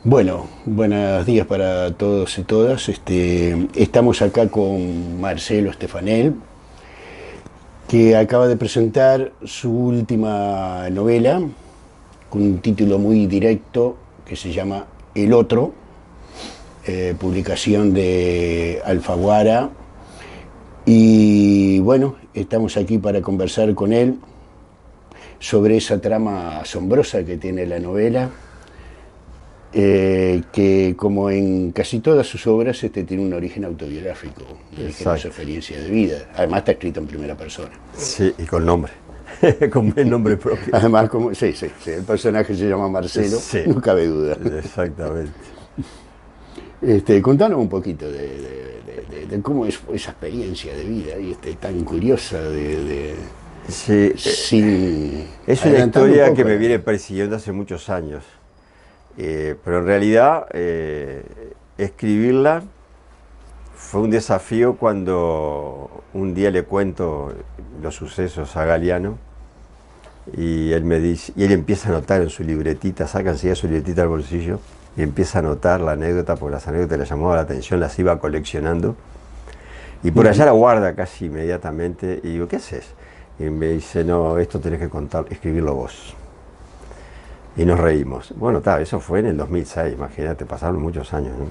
Bueno, buenos días para todos y todas. Estamos acá con Marcelo Stefanel, que acaba de presentar su última novela con un título muy directo que se llama El Otro, publicación de Alfaguara. Y bueno, estamos aquí para conversar con él sobre esa trama asombrosa que tiene la novela, que como en casi todas sus obras tiene un origen autobiográfico, de su Exacto. experiencia de vida. Además está escrito en primera persona. Sí, y con nombre, con el nombre propio. Además, como, sí, sí, sí, el personaje se llama Marcelo, Sí, no cabe duda. exactamente. Contanos un poquito de cómo es esa experiencia de vida y tan curiosa Sí, sin es una adelantando un historia que poco. me viene persiguiendo hace muchos años. Pero en realidad escribirla fue un desafío cuando un día le cuento los sucesos a Galeano y él me dice, y él empieza a anotar en su libretita, saca enseguida su libretita al bolsillo y empieza a anotar la anécdota, porque las anécdotas le llamaban la atención, las iba coleccionando. Y por allá la guarda casi inmediatamente. Y digo, ¿qué haces? Y me dice, no, esto tenés que contar, escribirlo vos. Y nos reímos. Bueno, eso fue en el 2006, imagínate, pasaron muchos años, ¿no?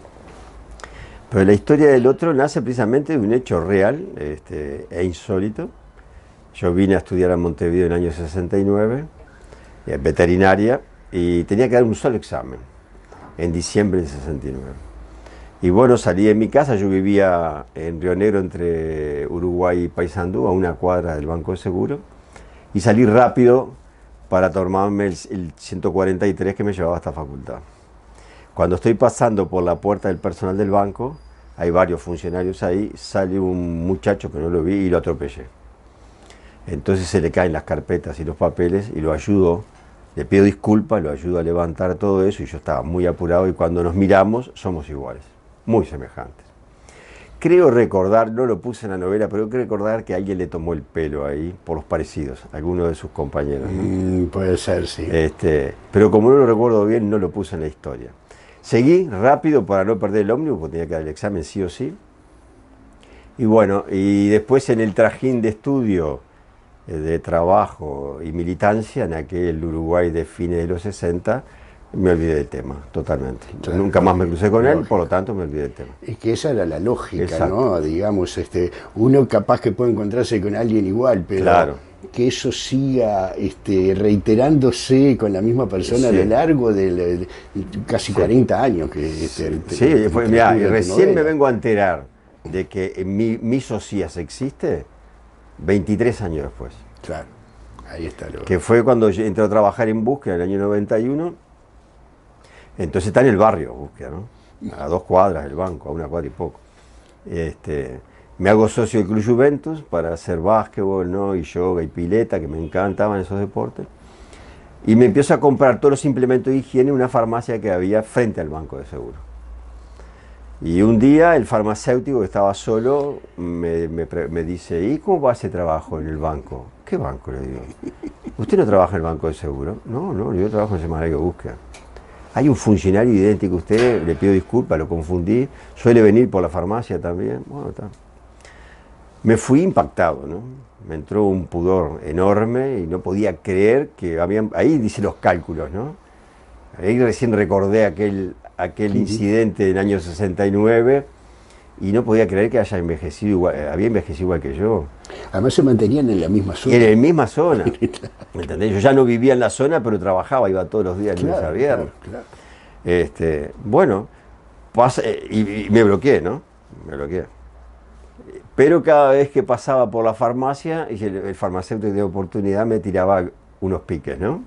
Pero la historia del otro nace precisamente de un hecho real e insólito. Yo vine a estudiar a Montevideo en el año 69, veterinaria, y tenía que dar un solo examen, en diciembre del 69. Y bueno, salí de mi casa, yo vivía en Río Negro entre Uruguay y Paysandú, a una cuadra del Banco de Seguro, y salí rápido para tomarme el 143 que me llevaba hasta facultad. Cuando estoy pasando por la puerta del personal del banco, hay varios funcionarios ahí, sale un muchacho que no lo vi y lo atropellé. Entonces se le caen las carpetas y los papeles y lo ayudo, le pido disculpas, lo ayudo a levantar todo eso y yo estaba muy apurado y cuando nos miramos somos iguales, muy semejantes. Creo recordar, no lo puse en la novela, pero creo recordar que alguien le tomó el pelo ahí por los parecidos, alguno de sus compañeros, ¿no? Puede ser, sí. Pero como no lo recuerdo bien, no lo puse en la historia. Seguí rápido para no perder el ómnibus, porque tenía que dar el examen sí o sí. Y bueno, y después en el trajín de estudio, de trabajo y militancia, en aquel Uruguay de fines de los 60, me olvidé del tema, totalmente. Claro, Nunca más me crucé con él, lógico. por lo tanto me olvidé del tema. Es que esa era la lógica, Exacto. ¿no? Digamos, uno capaz que puede encontrarse con alguien igual, pero Claro. que eso siga reiterándose con la misma persona a lo Sí. largo de casi Sí. 40 años que Sí, mirá, y transcurre tu recién me novela. vengo a enterar de que mi Socias existe 23 años después. Claro, ahí está lo. Que fue cuando yo entré a trabajar en Búsqueda en el año 91. Entonces está en el barrio Búsqueda, ¿no? A 2 cuadras del banco, a 1 cuadra y poco. Me hago socio del Club Juventus para hacer básquetbol, ¿no? Y yoga y pileta, que me encantaban esos deportes. Y me empiezo a comprar todos los implementos de higiene en una farmacia que había frente al banco de seguro. Y un día el farmacéutico que estaba solo me dice, ¿y cómo va ese trabajo en el banco? ¿Qué banco? Le digo. ¿Usted no trabaja en el banco de seguro? No, no, yo trabajo en Semanario Búsqueda. Hay un funcionario idéntico a usted, le pido disculpas, lo confundí, suele venir por la farmacia también. Bueno, está. Me fui impactado, ¿no? Me entró un pudor enorme y no podía creer que habían... Ahí dice los cálculos, ¿no? Ahí recién recordé aquel incidente del año 69 y no podía creer que haya envejecido igual, había envejecido igual que yo. Además se mantenían en la misma zona. En la misma zona. ¿Entendés? Yo ya no vivía en la zona, pero trabajaba, iba todos los días, lunes a Claro, viernes. claro, claro. Bueno, y me bloqueé, ¿no? Me bloqueé. Pero cada vez que pasaba por la farmacia, y el farmacéutico de oportunidad me tiraba unos piques, ¿no?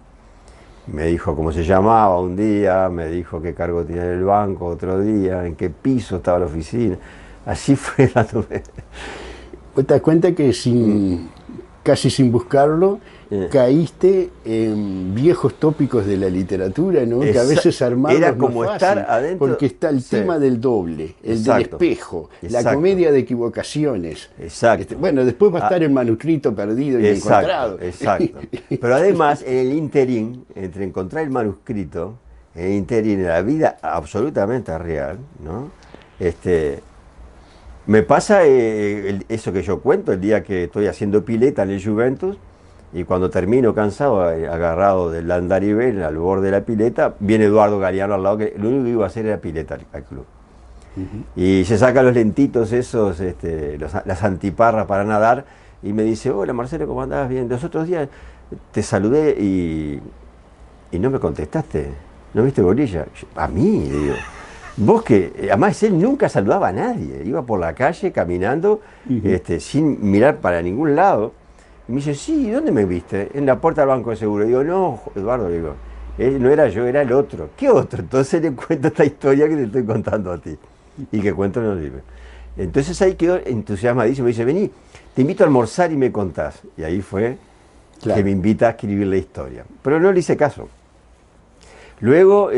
Me dijo cómo se llamaba un día, me dijo qué cargo tenía en el banco otro día, en qué piso estaba la oficina. Así fue la novela. Vos te das cuenta que casi sin buscarlo, caíste en viejos tópicos de la literatura, ¿no? Que a veces armarlos Era no como es estar fácil, adentro. porque está el Sí. tema del doble, el Exacto. del espejo, la Exacto. comedia de equivocaciones. Exacto. Bueno, después va a estar el manuscrito perdido y encontrado. Exacto, exacto. Pero además, en el interín, entre encontrar el manuscrito en el interín, en la vida absolutamente real, ¿no? Me pasa eso que yo cuento, el día que estoy haciendo pileta en el Juventus, y cuando termino cansado, agarrado del andarivel al borde de la pileta, viene Eduardo Galeano al lado, que lo único que iba a hacer era pileta al club. Y se saca los lentitos esos, las antiparras para nadar, y me dice, hola Marcelo, ¿cómo andás? Bien, los otros días te saludé y no me contestaste, ¿no viste bolilla? A mí, le digo. Vos que, además él nunca saludaba a nadie, iba por la calle caminando, sin mirar para ningún lado. Y me dice, sí, ¿dónde me viste? En la puerta del Banco de Seguro. Digo, no, Eduardo, le digo, no era yo, era el otro. ¿Qué otro? Entonces le cuento esta historia que te estoy contando a ti y que cuento en los libros. Entonces ahí quedó entusiasmadísimo, me dice, vení, te invito a almorzar y me contás. Y ahí fue que me invita a escribir la historia. Pero no le hice caso. Luego,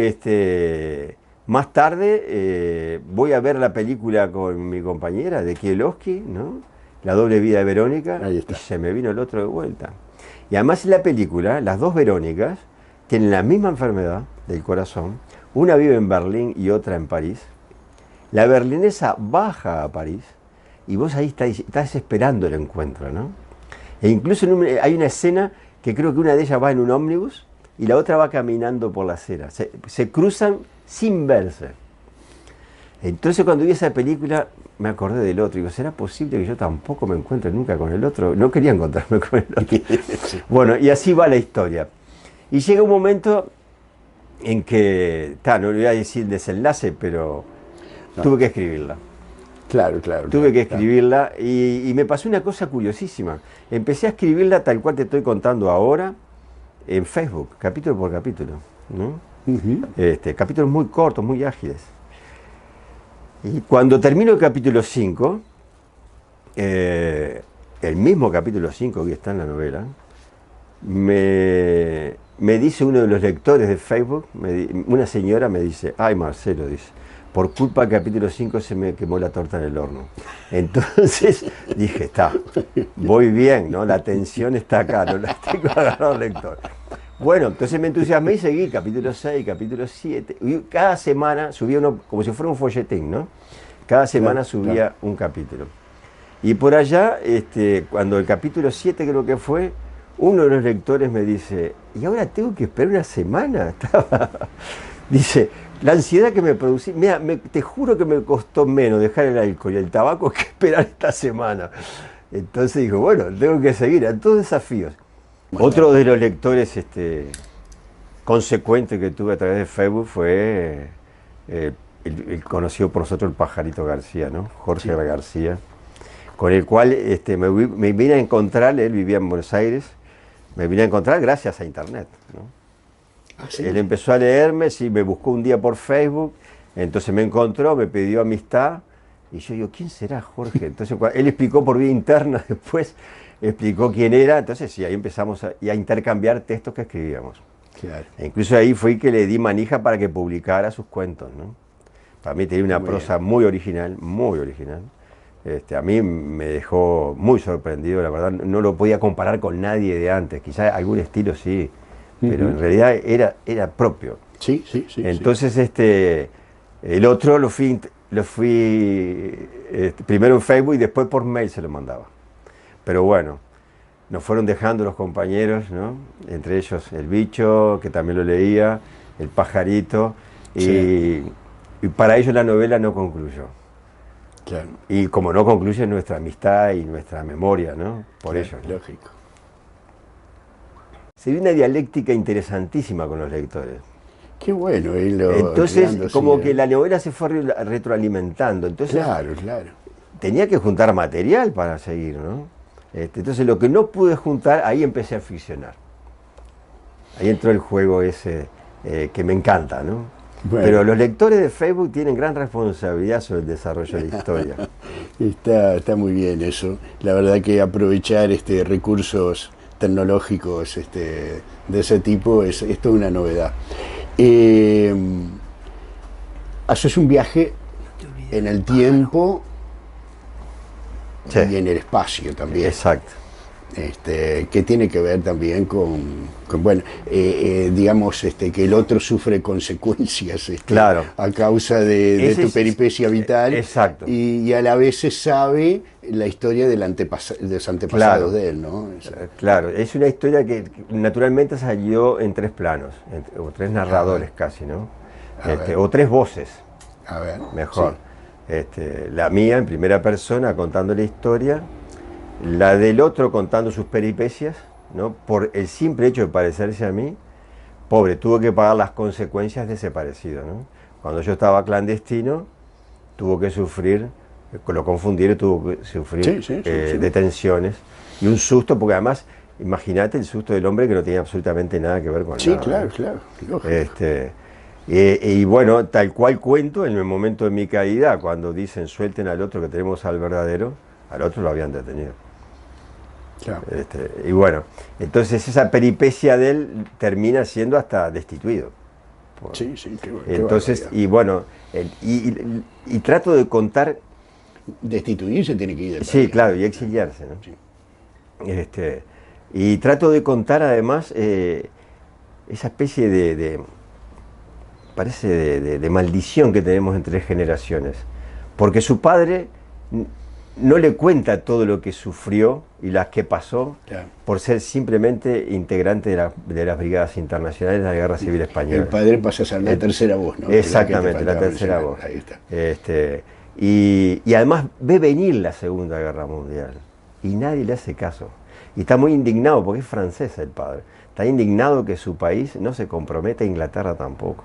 más tarde, voy a ver la película con mi compañera de Kieslowski, ¿no? La doble vida de Verónica, y se me vino el otro de vuelta. Y además en la película, las dos Verónicas tienen la misma enfermedad del corazón. Una vive en Berlín y otra en París. La berlinesa baja a París y vos ahí estás esperando el encuentro, ¿no? E incluso hay una escena que creo que una de ellas va en un ómnibus y la otra va caminando por la acera. Se cruzan sin verse. Entonces cuando vi esa película me acordé del otro. Digo, ¿será posible que yo tampoco me encuentre nunca con el otro? No quería encontrarme con el otro. Bueno, y así va la historia. Y llega un momento en que, no le voy a decir desenlace, pero tuve que escribirla. Claro. Tuve que escribirla y me pasó una cosa curiosísima. Empecé a escribirla tal cual te estoy contando ahora en Facebook, capítulo por capítulo, ¿no? Capítulos muy cortos, muy ágiles. Y cuando termino el capítulo 5, el mismo capítulo 5 que está en la novela, me dice uno de los lectores de Facebook, una señora me dice, ay Marcelo, dice, por culpa del capítulo 5 se me quemó la torta en el horno. Entonces dije, voy bien, ¿no? La atención está acá, no la tengo agarrado al lector. Bueno, entonces me entusiasmé y seguí, capítulo 6, capítulo 7. Y cada semana subía uno, como si fuera un folletín, ¿no? Cada semana subía un capítulo. Y por allá, cuando el capítulo 7 creo que fue, uno de los lectores me dice, ¿y ahora tengo que esperar una semana? Dice, la ansiedad que me producí, mira, te juro que me costó menos dejar el alcohol y el tabaco que esperar esta semana. Entonces dijo, bueno, tengo que seguir, a todos desafíos. Bueno, otro de los lectores consecuentes que tuve a través de Facebook fue el conocido por nosotros el Pajarito García, ¿no? Jorge García, con el cual me vine a encontrar, él vivía en Buenos Aires, me vine a encontrar gracias a internet, ¿no? ¿Sí? Él empezó a leerme, me buscó un día por Facebook, entonces me encontró, me pidió amistad, y yo digo, ¿quién será Jorge? Entonces él explicó por vía interna después, explicó quién era, entonces sí, ahí empezamos a intercambiar textos que escribíamos. Claro. E incluso ahí fue que le di manija para que publicara sus cuentos, ¿no? Para mí tenía una prosa muy original, muy original. A mí me dejó muy sorprendido, la verdad, no lo podía comparar con nadie de antes, quizás algún estilo sí, pero en realidad era propio. Sí. Entonces el otro lo fui primero en Facebook y después por mail se lo mandaba. Pero bueno, nos fueron dejando los compañeros, ¿no? Entre ellos el Bicho, que también lo leía, el Pajarito, y para ellos la novela no concluyó. Claro. Y como no concluye nuestra amistad y nuestra memoria, ¿no? Por ellos, ¿no? Lógico. Se dio una dialéctica interesantísima con los lectores. Qué bueno. Entonces, como que la novela se fue retroalimentando. Entonces, claro. Tenía que juntar material para seguir, ¿no? Entonces, lo que no pude juntar, ahí empecé a ficcionar. Ahí entró el juego ese que me encanta, ¿no? Bueno. Pero los lectores de Facebook tienen gran responsabilidad sobre el desarrollo de la historia. Está muy bien eso. La verdad que aprovechar recursos tecnológicos de ese tipo es toda una novedad. Haces un viaje en el tiempo y en el espacio también. Exacto. que tiene que ver también bueno, digamos, que el otro sufre consecuencias Claro. a causa de Ese tu es- peripecia vital, exacto. y a la vez se sabe la historia de los antepasados Claro. de él, ¿no? Claro, es una historia que naturalmente salió en tres planos, o tres narradores casi, ¿no? A ver. O tres voces, A ver, mejor. sí. La mía en primera persona contando la historia, la del otro contando sus peripecias, ¿no? Por el simple hecho de parecerse a mí, pobre, tuvo que pagar las consecuencias de ese parecido, ¿no? Cuando yo estaba clandestino, tuvo que sufrir, lo confundieron, tuvo que sufrir Sí. detenciones y un susto, porque además, imagínate el susto del hombre que no tenía absolutamente nada que ver con Sí, nada, claro, ¿no? claro, lógico. Y bueno, tal cual cuento, en el momento de mi caída, cuando dicen suelten al otro que tenemos al verdadero, al otro lo habían detenido. Claro. Y bueno, entonces esa peripecia de él termina siendo hasta destituido. Sí, qué Entonces, barbaridad. y bueno, y trato de contar, Destituirse tiene que ir del sí, país. claro, y exiliarse, ¿no? Sí. Y trato de contar además esa especie parece de maldición que tenemos entre generaciones. Porque su padre no le cuenta todo lo que sufrió y las que pasó Claro. por ser simplemente integrante de las brigadas internacionales de la Guerra Civil Española. El padre pasa a ser la tercera voz, ¿no? Exactamente, la La que te faltaba tercera mencionar. voz. Ahí está. Y además ve venir la Segunda Guerra Mundial y nadie le hace caso. Y está muy indignado porque es francés el padre. Está indignado que su país no se comprometa, a Inglaterra tampoco,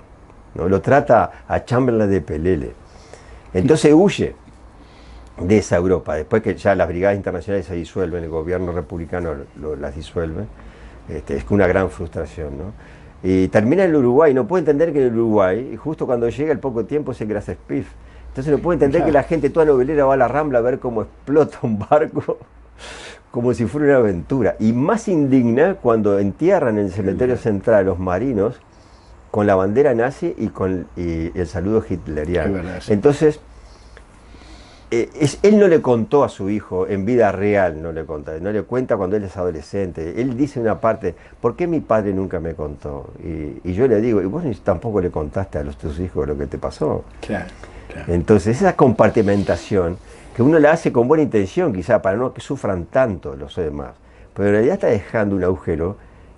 ¿no? Lo trata a Chamberlain de pelele. Entonces huye de esa Europa. Después que ya las brigadas internacionales se disuelven, el gobierno republicano las disuelve, es una gran frustración, ¿no? Y termina en el Uruguay, no puede entender que en el Uruguay, y justo cuando llega el poco tiempo se Gras Spiff. Entonces no puede entender que la gente toda novelera va a la Rambla a ver cómo explota un barco, como si fuera una aventura. Y más indigna cuando entierran en el cementerio central a los marinos con la bandera nazi y el saludo hitleriano. Es verdad, sí. Entonces, él no le contó a su hijo en vida real, no le cuenta cuando él es adolescente. Él dice una parte, ¿por qué mi padre nunca me contó? Y yo le digo, ¿y vos tampoco le contaste a tus hijos lo que te pasó? Claro. Entonces, esa compartimentación, que uno la hace con buena intención, quizá, para no que sufran tanto los demás, pero en realidad está dejando un agujero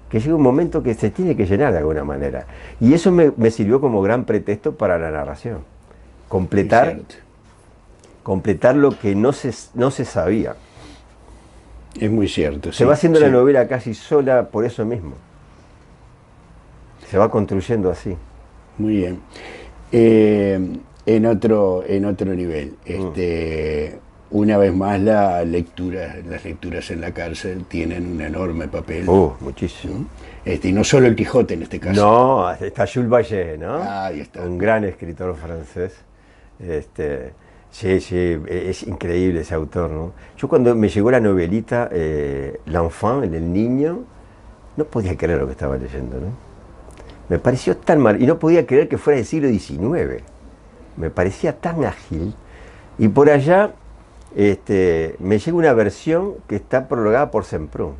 que llega un momento que se tiene que llenar de alguna manera. Y eso me sirvió como gran pretexto para la narración. Completar lo que no se sabía. Es muy cierto. Se va haciendo la novela casi sola por eso mismo. Se va construyendo así. Muy bien. En otro nivel, una vez más las lecturas en la cárcel tienen un enorme papel. Muchísimo. Y no solo el Quijote en este caso. No, está Jules Vallée, ¿no? Ahí está. Un gran escritor francés. Sí, es increíble ese autor, ¿no? Yo cuando me llegó la novelita, L'Enfant, el niño, no podía creer lo que estaba leyendo, ¿no? Me pareció tan mal, y no podía creer que fuera del siglo XIX. Me parecía tan ágil. Y por allá me llega una versión que está prologada por Semprún.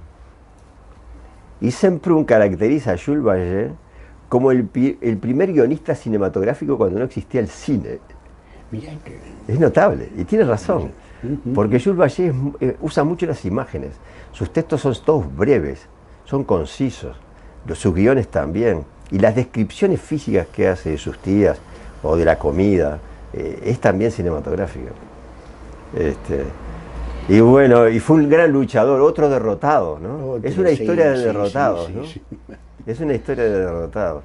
Y Semprún caracteriza a Jules Vallée como el primer guionista cinematográfico cuando no existía el cine. Mirá que... Es notable, y tiene razón, porque Jules Vallée usa mucho las imágenes. Sus textos son todos breves, son concisos, sus guiones también, y las descripciones físicas que hace de sus tías o de la comida, es también cinematográfica. Y bueno, y fue un gran luchador, otro derrotado, ¿no? Es una historia de derrotados, ¿no? Es una historia de derrotados.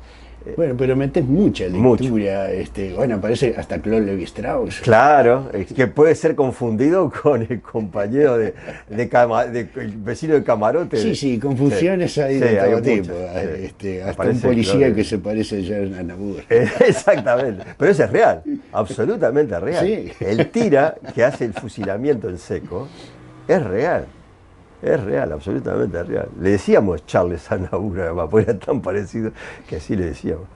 Bueno, pero metes mucha lectura, bueno, aparece hasta Claude Lévi-Strauss. Claro, es que puede ser confundido con el compañero el vecino de camarote. Sí, confusiones hay de todo tipo. Hasta un policía Claude que se parece a Jean Aznavour. Exactamente, pero eso es real, absolutamente real. Sí. El tira que hace el fusilamiento en seco es real. Es real, absolutamente real. Le decíamos Charles Aznavour, además, porque era tan parecido que así le decíamos.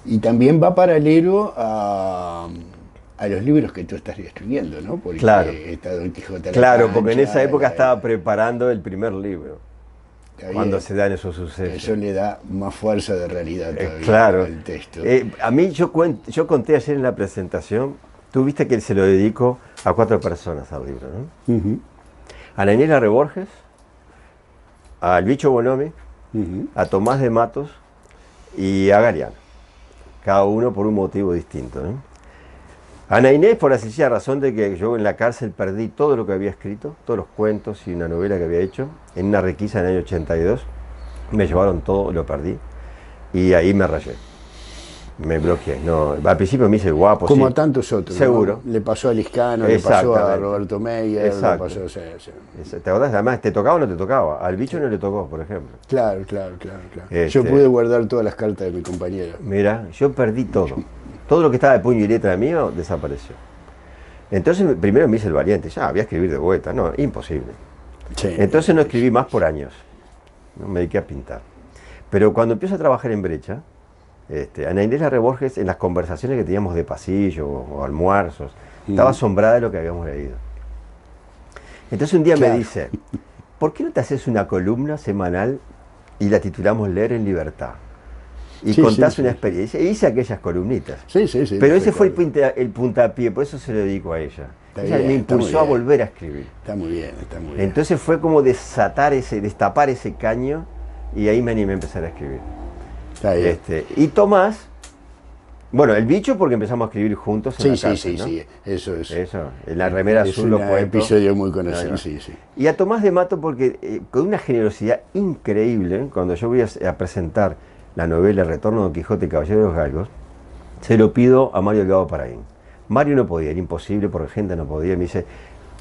Y también va paralelo a a los libros que tú estás escribiendo, ¿no? Porque Claro. está Don Quijote a la Claro, porque en Mancha, esa época estaba preparando el primer libro, está cuando bien. se dan esos sucesos. Eso le da más fuerza de realidad todavía Claro. al texto. A mí yo conté ayer en la presentación, tú viste que se lo dedico a 4 personas al libro, ¿no? Ujú, A la Inés Larre Borges, al Bicho Bonomi, ujú. a Tomás de Matos y a Galeano. Cada uno por un motivo distinto, ¿no? Ana Inés por la sencilla razón de que yo en la cárcel perdí todo lo que había escrito, todos los cuentos y una novela que había hecho, en una requisa en el año 82. Me llevaron todo, lo perdí y ahí me rayé. Me bloqueé. No, al principio me hice guapo. Como sí, a tantos otros. seguro. ¿No? Le pasó a Liscano, le pasó a Exactamente. Roberto Meyer, le Exacto. pasó. Sí, sí. ¿Te acordás? Además, ¿te tocaba o no te tocaba? Al Bicho no le tocó, por ejemplo. Claro. Yo Este- pude guardar todas las cartas de mi compañero. Mira, yo perdí todo. Todo lo que estaba de puño y letra mío desapareció. Entonces primero me hice el valiente. Ya, voy a escribir de vuelta. No, imposible. Sí. Entonces no escribí más por años. ¿No? Me dediqué a pintar. Pero cuando empiezo a trabajar en Brecha, Ana Inés Larre Borges, en las conversaciones que teníamos de pasillo o almuerzos, estaba asombrada de lo que habíamos leído. Entonces un día Claro. me dice, ¿por qué no te haces una columna semanal y la titulamos Leer en Libertad? Y Sí, contás sí, una sí. experiencia. E hice aquellas columnitas. Sí. Pero ese fue recuerdo. el puntapié, por eso se lo dedico a ella. Está Ella bien, me está muy impulsó a bien. volver a escribir. Está muy bien. Entonces fue como destapar ese caño y ahí me animé a empezar a escribir. Está bien. Y Tomás, bueno, el Bicho porque empezamos a escribir juntos en la Sí, cárcel, ¿no? sí. Eso es. Eso, en la remera Es azul lo un cuento. episodio muy conocido, No. sí. Y a Tomás de Mato porque con una generosidad increíble, cuando yo voy a presentar la novela Retorno de Don Quijote y Caballero de los Galgos, se lo pido a Mario Delgado Paraín. Mario no podía, era imposible porque gente no podía. Me dice,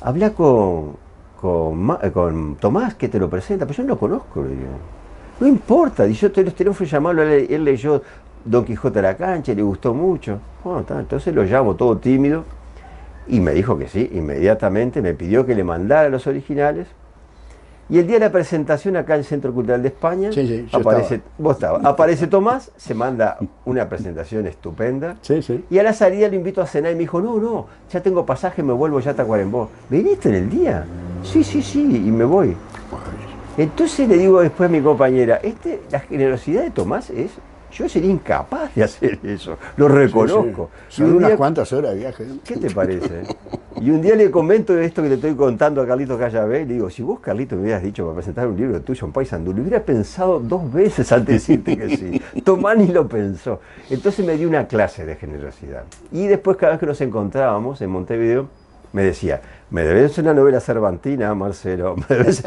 habla con Tomás que te lo presenta, pero yo no lo conozco, le digo. No importa, y yo te lo fui a llamarlo, él leyó Don Quijote a la cancha, le gustó mucho. Bueno, entonces lo llamo todo tímido y me dijo que sí, inmediatamente me pidió que le mandara los originales. Y el día de la presentación acá en el Centro Cultural de España, Sí, yo aparece Tomás, se manda una presentación estupenda. Sí. Y a la salida lo invito a cenar y me dijo, no, ya tengo pasaje, me vuelvo ya a Tacuarembó. ¿Viniste en el día? Sí, y me voy. Entonces le digo después a mi compañera, la generosidad de Tomás es, yo sería incapaz de hacer eso, lo reconozco. Sí. Y Son un unas día- cuantas horas de viaje. ¿Qué te parece? Y un día le comento de esto que le estoy contando a Carlitos Callabé, y le digo, si vos, Carlitos, me hubieras dicho para presentar un libro tuyo en Paysandú, lo hubiera pensado 2 veces antes de decirte que sí. Tomás ni lo pensó. Entonces me dio una clase de generosidad. Y después, cada vez que nos encontrábamos en Montevideo, me decía, me debes una novela cervantina, Marcelo, me debes...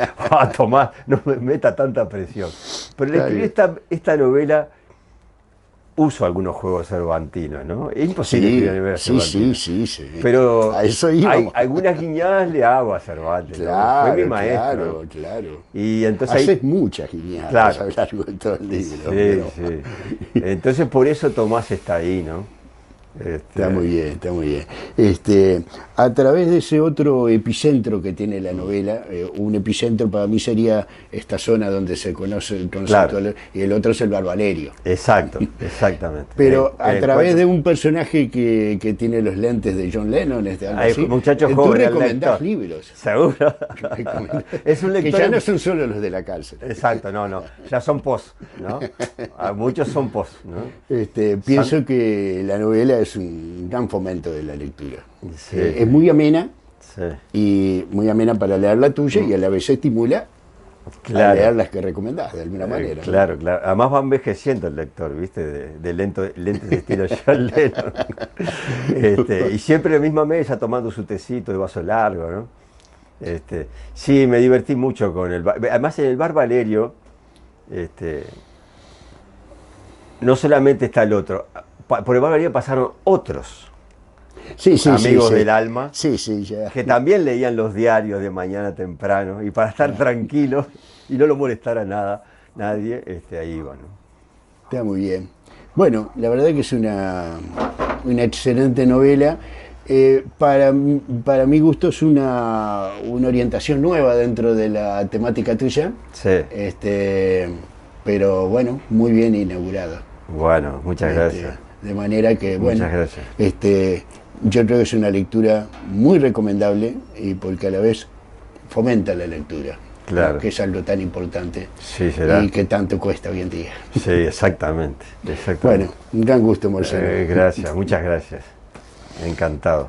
Tomás, no me meta tanta presión. Pero le escribí esta novela, uso algunos juegos cervantinos, ¿no? Es imposible escribir una novela cervantina. Sí. Pero A eso íbamos. algunas guiñadas le hago a Cervantes, ¿no? Claro, Fue mi maestro. claro. Y entonces ahí- Haces muchas guiñadas Claro. a lo largo de todo el libro. Sí, pero sí. Entonces por eso Tomás está ahí, ¿no? Está muy bien. A través de ese otro epicentro que tiene la novela, un epicentro para mí sería esta zona donde se conoce el concepto, Claro. y el otro es el Barba Valerio. Exacto, exactamente. Pero En a el través cuento- de un personaje que tiene los lentes de John Lennon, algo Hay así, muchachos tú jóvenes, recomendás lector. libros. Seguro. Es un Que lector. ya no son solo los de la cárcel. Exacto, no. Ya son post, ¿no? Muchos son post, ¿no? Pienso que la novela es un gran fomento de la lectura. Sí. Es muy amena Sí. y muy amena para leer la tuya y a la vez estimula a Claro. leer las que recomendás de alguna manera. ¿no? Claro. Además va envejeciendo el lector, ¿viste? De lentes de estilo John Lennon. Y siempre la misma mesa tomando su tecito de vaso largo, ¿no? Sí, me divertí mucho con el bar. Además en el bar Valerio, no solamente está el otro, por el bar Valerio pasaron otros Sí, amigos sí. del alma Sí, ya. que también leían los diarios de mañana temprano y para estar tranquilos y no lo molestara nadie, ahí iban, ¿no? Está muy bien. Bueno, la verdad que es una excelente novela. Para mi gusto es una orientación nueva dentro de la temática tuya. Sí. Pero bueno, muy bien inaugurada. Bueno, muchas gracias. De manera que, bueno, Muchas gracias. yo creo que es una lectura muy recomendable y porque a la vez fomenta la lectura, Claro. ¿no? Que es algo tan importante Sí, será. y que tanto cuesta hoy en día. Sí, exactamente. Bueno, un gran gusto, Marcelo. Gracias, muchas gracias. Encantado.